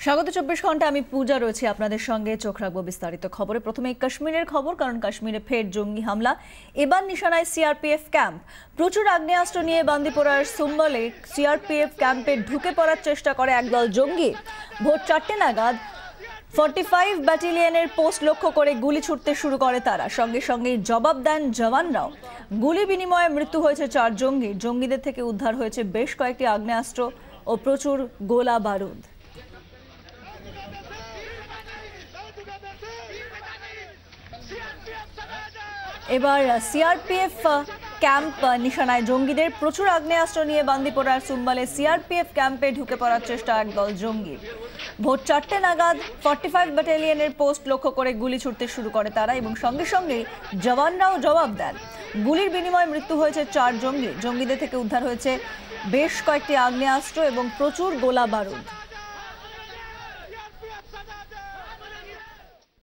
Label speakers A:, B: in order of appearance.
A: স্বাগত 24 ঘন্টা। আমি পূজা রয়েছি আপনাদের সঙ্গে। চোখ রাখবো বিস্তারিত খবরে। প্রথমে কাশ্মীরের খবর, কারণ কাশ্মীরে ফের জঙ্গি হামলা। এবার নিশানায় সিআরপিএফ ক্যাম্প। প্রচুর আগ্নেয়াস্ত্র নিয়ে বান্দিপোরার সুম্বলে সিআরপিএফ ক্যাম্পে ঢুকে পড়ার চেষ্টা করে একদল জঙ্গি। ভোর 4টে নাগাদ 45 ব্যাটালিয়নের পোস্ট লক্ষ্য করে গুলি ছুটতে শুরু করে তারা। সঙ্গে সঙ্গে জবাব দেন জওয়ানরাও। গুলি বিনিময়ে মৃত্যু হয়েছে 4 জঙ্গি। জঙ্গিদের থেকে উদ্ধার হয়েছে বেশ কয়েকটি আগ্নেয়াস্ত্র ও প্রচুর গোলা বারুদ। এবার সিআরপিএফ ক্যাম্প নিশানায় জঙ্গিদের। প্রচুর আগ্নেয়াস্ত্র নিয়ে বান্দিপোরার সুম্বলে সিআরপিএফ ক্যাম্পে ঢুকে পড়ার চেষ্টা একদল জঙ্গি। ভোর 4টে নাগাদ 45 ব্যাটালিয়নের পোস্ট লক্ষ্য করে গুলি ছুটতে শুরু করে তারা এবং সঙ্গে সঙ্গে জওয়ানরাও জবাব দেন। গুলির বিনিময়ে মৃত্যু হয়েছে 4 জঙ্গি। জঙ্গিদের থেকে উদ্ধার হয়েছে বেশ কয়েকটি আগ্নেয়াস্ত্র এবং প্রচুর গোলা বারুদ।